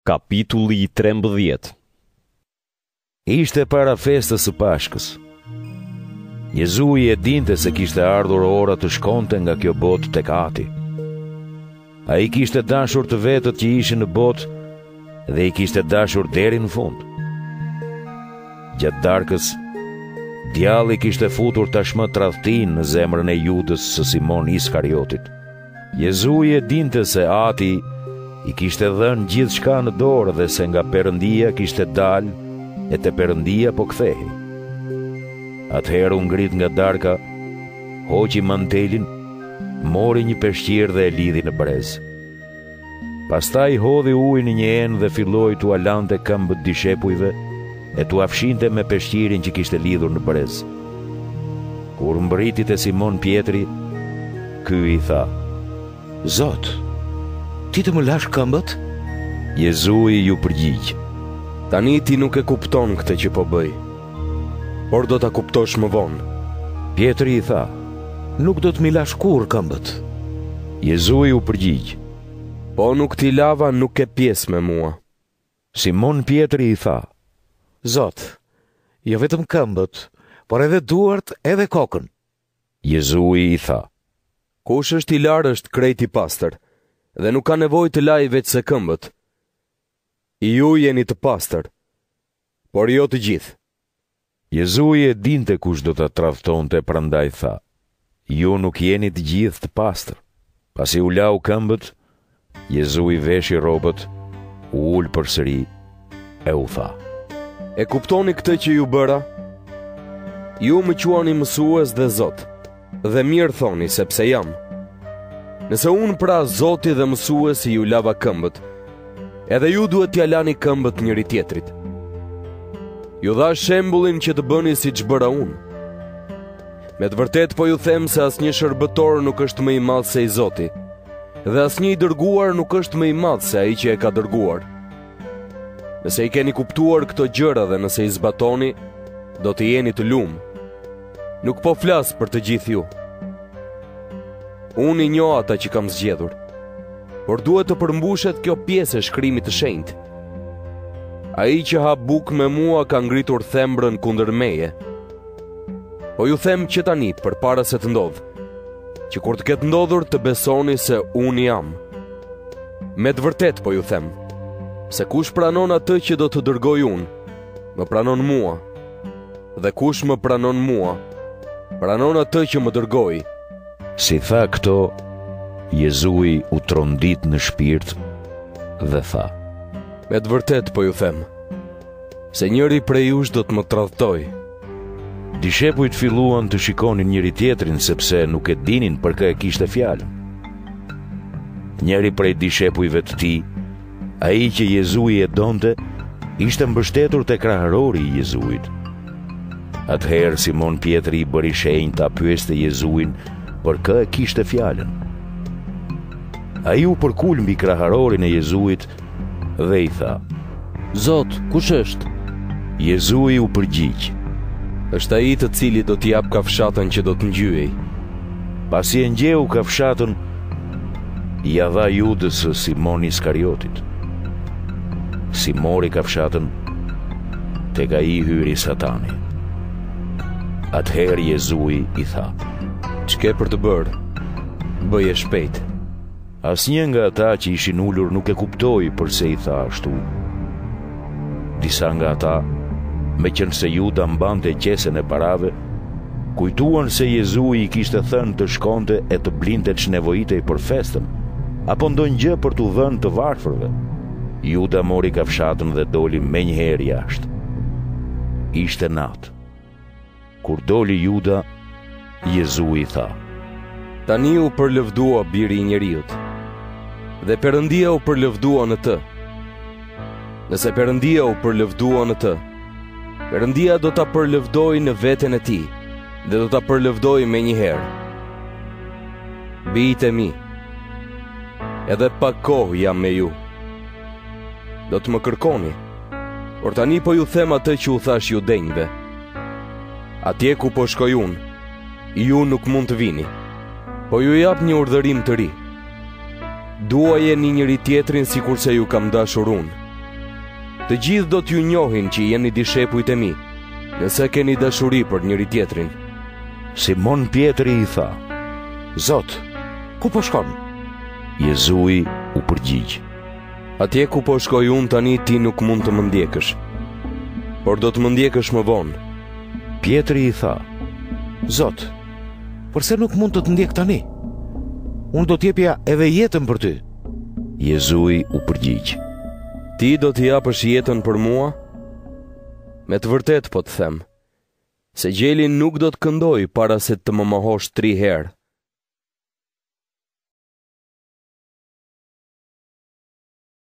Kapitulli 13. Ishte para festës së Pashkës. Jezui e dinte se kishte ardhur ora të shkonte nga kjo botë tek Ati. Ai kishte dashur të vetët që ishin në botë dhe i kishte dashur deri në fund. Gjatë darkës, djalli kishte futur tashmë tradhtin në zemrën e Judës së Simon Iskariotit. Jezui e dinte se Ati i kishte dhënë gjithçka në dorë dhe se nga Perëndia kishte dalë e te Perëndia po kthehej. Atëherë u ngrit nga darka, hoqi mantelin, mori një peshqir dhe e lidhi në brez. Pastaj hodhi ujin në një enë dhe filloi t'u lante këmbët dishepujve e t'u afshinte me peshqirin që kishte lidhur në brez. Kur mbriti te Simon Pietri, ky i tha: Zot, ti të më lash këmbët? Jezui ju përgjigj: Tani ti nuk e kupton këtë që po bëj, por do ta kuptosh më vonë. Pietri i tha: Nuk do të mi lash kur këmbët. Jezui u përgjigj: Po nuk ti lava, nuk ke pjesë me mua. Simon Pietri i tha: Zot, jo vetëm këmbët, por edhe duart edhe kokën. Jezui i tha: Kush është i larë është krejt i pastër, dhe nuk ka nevojë të lajë veçse këmbët. Ju jeni të pastër, por jo të gjithë. Jezui e dinte kush do ta tradhtonte, prandaj tha: Ju nuk jeni të gjithë të pastër. Pasi u lau këmbët, Jezui veshi rrobat, u ul përsëri e u tha: E kuptoni këtë që ju bëra? Ju më quani mësues dhe Zot, dhe mirë thoni, sepse jam. Nëse unë pra Zoti dhe mësuesi ju lava këmbët, edhe ju duhet t'ja lani këmbët njëri tjetrit. Ju dha shembullin që të bëni si që bëra unë. Me të vërtet po ju them se asnjë shërbëtor nuk është më i madh se i Zoti, dhe asnjë i dërguar nuk është më i madh se ai që e ka dërguar. Nëse i keni kuptuar këto gjëra dhe nëse i zbatoni, do të jeni të lumë. Nuk po flas për të gjithë ju. Unë i njoh ata që kam zgjedhur, por duhet të përmbushet kjo pjesë e shkrimit të shenjtë. Ai që ha bukë me mua ka ngritur thembrën kundër meje. Po ju them që tani, përpara se të ndodhë, që kur të ketë ndodhur të besoni se unë jam. Me të vërtet po ju them, se kush pranon atë që do të dërgoj unë, më pranon mua, dhe kush më pranon mua, pranon atë që më dërgoi. Si tha këto, Jezui u trondit në shpirt dhe tha: Me të vërtet po ju them, se njëri prej jush do të më tradhtoj. Dishepujt filluan të shikonin njëri tjetrin sepse nuk e dinin për kë e kishte fjalën. Njëri prej dishepujve të tij, ai që Jezui e donte, ishte mbështetur te krahërori i Jezuit. Atëherë Simon Pietri i bëri shenjë ta pyeste Jezuin për kë e kishte fjalën. Ai u përkul mbi kraharorin e Jezuit dhe i tha: Zot, kush është? Jezui u përgjigj: Është ai të cili do t'i jap kafshatën që do të ngjyej. Pasi e ngjeu kafshatën, ja dha Judës së Simon Iskariotit. Si mori kafshatën, tek ai hyri Satani. Atëherë Jezui i tha: Ç'ke për të bërë? Bëje shpejt. Asnjë nga ata që ishin ulur nuk e kuptoi përse i tha ashtu. Disa nga ata, meqense Juda mbante qesen e parave, kujtuan se Jezui i kishte thënë të shkonte e të blinte ç'nevojitej për festën, apo ndonjë gjë për t'u dhënë të varfërve. Juda mori kafshatën dhe doli menjëherë jashtë. Ishte natë. Kur doli Juda, Jezui tha: Tani u përlëvdua biri i njeriut, dhe Perëndia u përlëvdua në të. Nëse Perëndia u përlëvdua në të, Perëndia do ta përlëvdojë në veten e tij, dhe do ta përlëvdojë menjëherë. Bijtë e mi, edhe pak kohë jam me ju. Do të më kërkoni, por tani po ju them atë që u thash judenjve. Atje ku po shkoj unë, ju nuk mund të vini, po ju jap një urdhërim të ri. Duajeni njëri tjetrin sikur se ju kam dashur unë. Të gjithë do t'ju njohin që jeni dishepujt e mi, nëse keni dashuri për njëri tjetrin. Simon Pietri i tha: Zot, ku po shkon? Jezui u përgjigj: Atje ku po shkoj unë tani ti nuk mund të më ndjekësh, por do të më ndjekësh më vonë. Pietri i tha: Zot, përse nuk mund të ndjek tani? Unë do t'jepja edhe jetën për ty. Jezui u përgjigj: Ti do t'i japësh jetën për mua? Me të vërtet po të them, se gjeli nuk do të këndoj para se të më mohosh 3 herë.